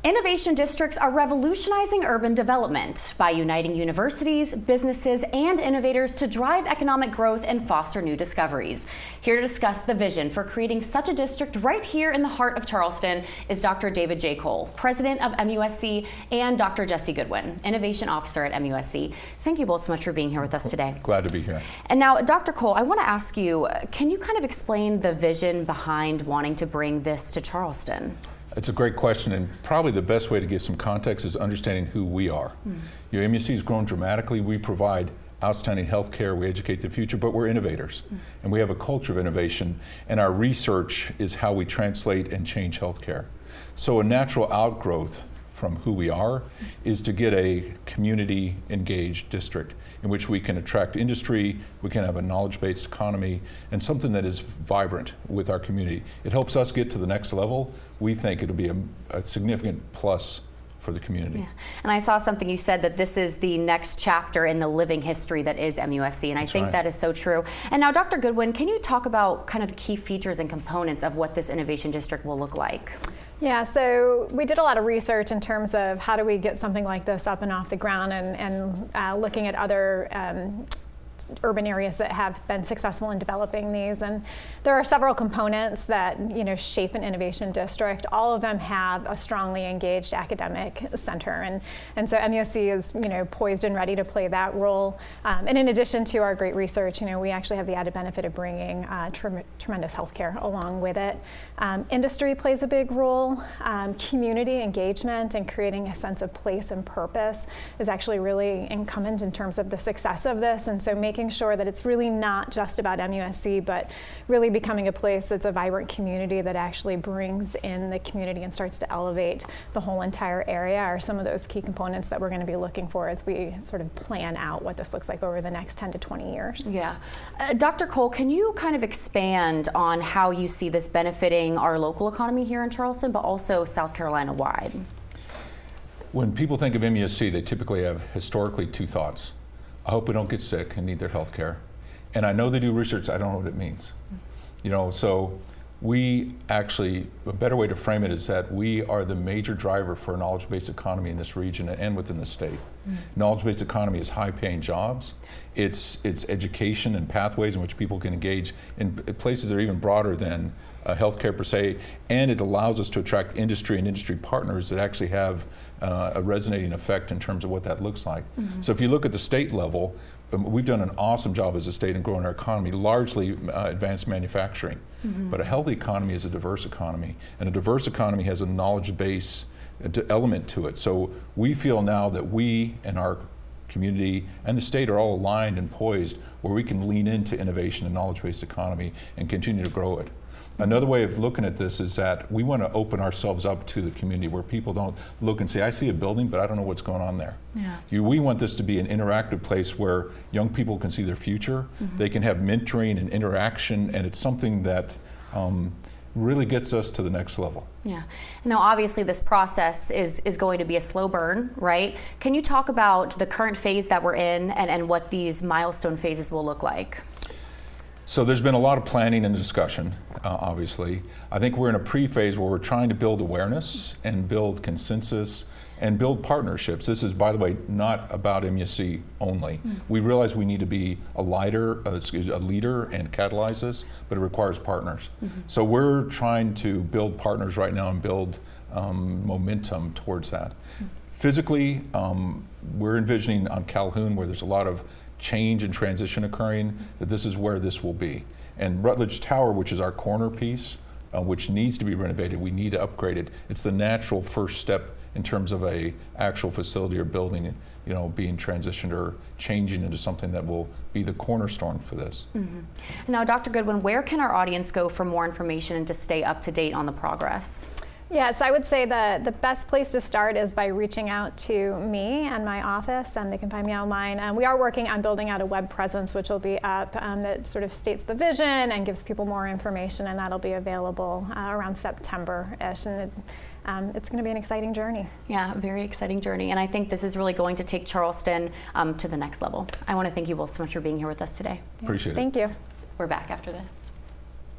Innovation districts are revolutionizing urban development by uniting universities, businesses, and innovators to drive economic growth and foster new discoveries. Here to discuss the vision for creating such a district right here in the heart of Charleston is Dr. David J. Cole, president of MUSC, and Dr. Jessie Goodwin, innovation officer at MUSC. Thank you both so much for being here with us today. Glad to be here. And now, Dr. Cole, I want to ask you, can you kind of explain the vision behind wanting to bring this to Charleston? It's a great question, and probably the best way to give some context is understanding who we are. MUSC has grown dramatically. We provide outstanding health care, we educate the future, but we're innovators. And we have a culture of innovation, and our research is how we translate and change health care. So a natural outgrowth from who we are is to get a community engaged district in which we can attract industry, we can have a knowledge-based economy, and something that is vibrant with our community. It helps us get to the next level. We think it'll be a significant plus for the community. Yeah. And I saw something you said that this is the next chapter in the living history that is MUSC, and I think that is so true. And now, Dr. Goodwin, can you talk about kind of the key features and components of what this innovation district will look like? Yeah, so we did a lot of research in terms of how do we get something like this up and off the ground, and looking at other urban areas that have been successful in developing these. And there are several components that shape an innovation district. All of them have a strongly engaged academic center, and so MUSC is poised and ready to play that role. And in addition to our great research, we actually have the added benefit of bringing tremendous healthcare along with it. Industry plays a big role. Community engagement and creating a sense of place and purpose is actually really incumbent in terms of the success of this, and so making sure that it's really not just about MUSC, but really becoming a place that's a vibrant community that actually brings in the community and starts to elevate the whole entire area are some of those key components that we're going to be looking for as we sort of plan out what this looks like over the next 10 to 20 years. Yeah. Dr. Cole, can you kind of expand on how you see this benefiting our local economy here in Charleston, but also South Carolina wide? When people think of MUSC, they typically have historically two thoughts. I hope we don't get sick and need their health care. And I know they do research, I don't know what it means. So we actually, a better way to frame it is that we are the major driver for a knowledge-based economy in this region and within the state. Knowledge-based economy is high-paying jobs. It's education and pathways in which people can engage in places that are even broader than healthcare per se, and it allows us to attract industry and industry partners that actually have a resonating effect in terms of what that looks like. So if you look at the state level, we've done an awesome job as a state in growing our economy, largely advanced manufacturing. But a healthy economy is a diverse economy, and a diverse economy has a knowledge base element to it. So we feel now that we and our community and the state are all aligned and poised where we can lean into innovation and knowledge-based economy and continue to grow it. Another way of looking at this is that we want to open ourselves up to the community where people don't look and say, I see a building, but I don't know what's going on there. We want this to be an interactive place where young people can see their future, they can have mentoring and interaction, and it's something that really gets us to the next level. Yeah. Now, obviously, this process is going to be a slow burn, right? Can you talk about the current phase that we're in and what these milestone phases will look like? So there's been a lot of planning and discussion, obviously. I think we're in a pre-phase where we're trying to build awareness and build consensus and build partnerships. This is, by the way, not about MUSC only. We realize we need to be a leader and catalyze this, but it requires partners. So we're trying to build partners right now and build momentum towards that. Physically, we're envisioning on Calhoun, where there's a lot of change and transition occurring, that this is where this will be. And Rutledge Tower, which is our corner piece, which needs to be renovated, we need to upgrade it. It's the natural first step in terms of a actual facility or building, being transitioned or changing into something that will be the cornerstone for this. Now, Dr. Goodwin, where can our audience go for more information and to stay up to date on the progress? Yes, I would say the best place to start is by reaching out to me and my office, and they can find me online. We are working on building out a web presence, which will be up, that sort of states the vision and gives people more information, and that'll be available around September-ish. And it's going to be an exciting journey. Yeah, very exciting journey, and I think this is really going to take Charleston to the next level. I want to thank you both so much for being here with us today. Appreciate it. Thank you. We're back after this.